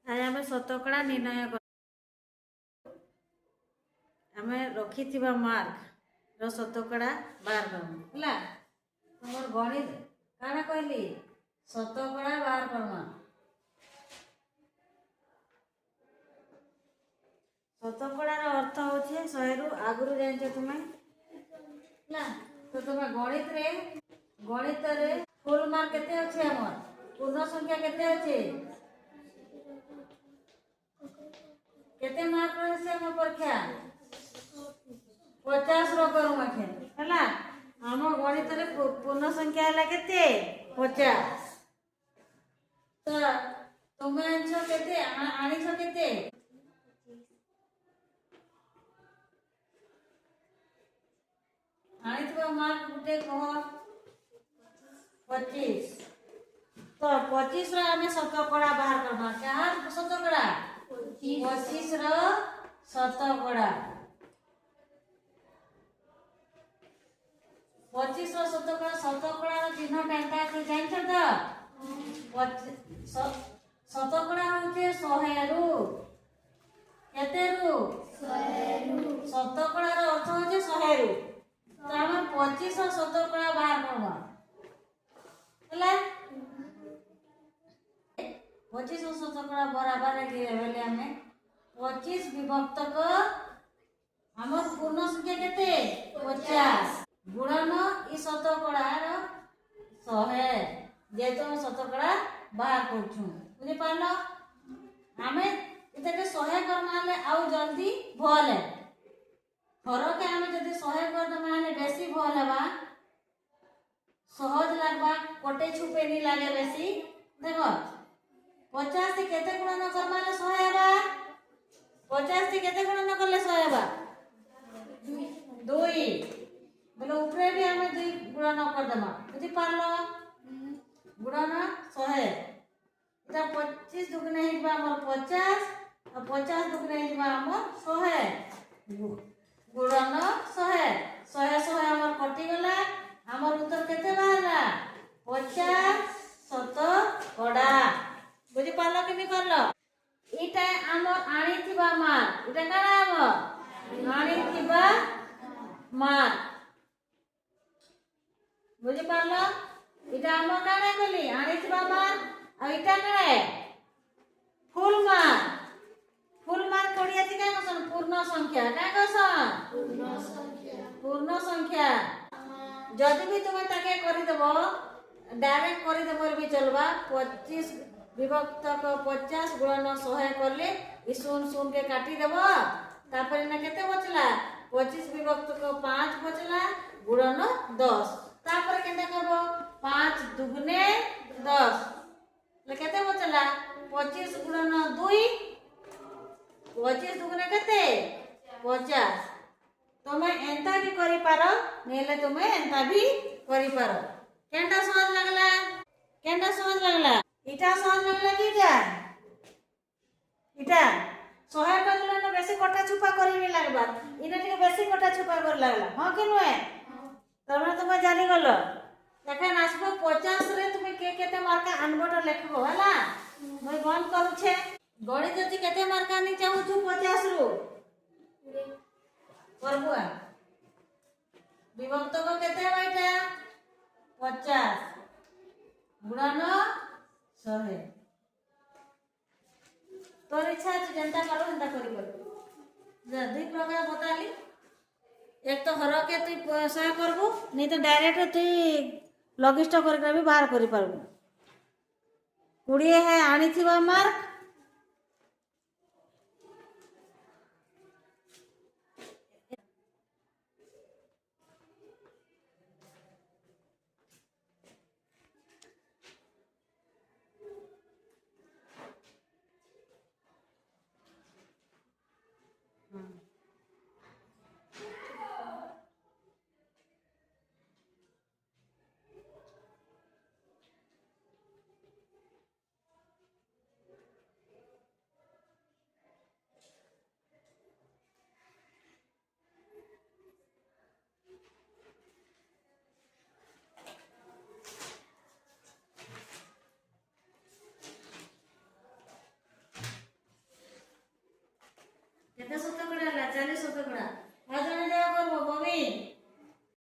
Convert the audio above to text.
आज आम शतकड़ा निर्णय आम रखि मार्क शतकड़ा बाहर करमु है तुम गणित काना कहली शतकड़ा बाहर करमा शतकड़ार अर्थ हो 100 रु आगु जान तुम्हें तो तुम्हें गणित रे फुल मार्क केते अच्छे हमर पूर्ण संख्या केते अच्छे केते मार्क रहे हम परीक्षा 50 रो करू मखे हला हम गणित रे पूर्ण संख्या हला केते 50 तो तुम्हें आंसर केते आनिछ केते आनिथबा मार्क गुटे कह 25 तो 25 रो हमें शतकड़ा बाहर करबा क्या शतकड़ा 25 रो शतकड़ा 25 रो शतकड़ा रो चिन्ह केनता के जान छ तो शतकड़ा होचे 100 रु केते रु 100 रु शतकड़ा रो अर्थ होचे 100 रु तो हम 25 रो शतकड़ा बाहर करबा हला 25 रो शतकड़ा बराबर है हमें 25 विभक्त को हमर पूर्ण संख्या केते 50 गुणन ई शतकड़ा रो 100 जेतो हम शतकड़ा बाहर करछु बुझि पालो हमें इतके 100 करमाले आउ जल्दी भल है फरक है हमें जदी 100 कर दमाले बेसी भल हवा सहज लागबा कोटे छुपे नहीं लागे बेसी देखो 50 से केते गुणन करमाले 100 हवा 50 से केते गुणन करले 100 हवा 2 बोले ऊपरे भी हमें 2 गुणन कर दमा बुझि पारलो गुणन 100 इता 25 दुगुना हिबा हमर 50 और 50 दुगुना हिबा हमर 100 गुणन 100 हमर कटि गला हमर उत्तर केते बाहरला 50 शतकड़ा बुझि पारलो कि नहीं पारलो इटा हमर आनिथिबा मार्क इटा काना हमर आनिथिबा मार्क बुझि पारलो इटा हमर काना कहली आनिथिबा मार्क आ इटा काना फुल मार्क कोडिया थी का कसन पूर्ण संख्या का कसन पूर्ण संख्या जदि भी तुम ताके करि देबो डायरेक्ट करि देबो भी चलबा 25 विभक्त को 50 गुणन 100 करले ई शून्य शून्य के काटी देबो तापर ना केते बचला 25 विभक्त को 5 बचला गुणन 10 तापर केते करबो 5 दुगुने 10 ले केते बचला 25 गुणन 2 25 दुगुने केते 50 तुम एंता भी करि पारो नेले तुम एंता भी करि पारो केंटा सहज लागला इटा सहज लागला कि इटा 100 करले न बेसी कटा छुपा करि नि लागबा इना टिके बेसी कटा छुपा कर लागला हां कि नय तबे तुम जानि गलो देखन आसबो 50 रे तुम केते मार्क आनबोटा लेखबो हला मैं बंद करू छे गणित जति केते मार्क आनी चाहू छु 50 रु करबुआ विभक्त को केते बाइटा 50 गुणन 100 तोर इच्छा है जनता करो जनता करी जदी प्रकार बताली एक तो हर के तू 100 करबू नहीं तो डायरेक्ट तू लगिस्ट करके भी बाहर करि पारबू 20 है आनिथिबा मार्क କେତେ ଶତକଡ଼ା ହେଲା 40 ଶତକଡ଼ା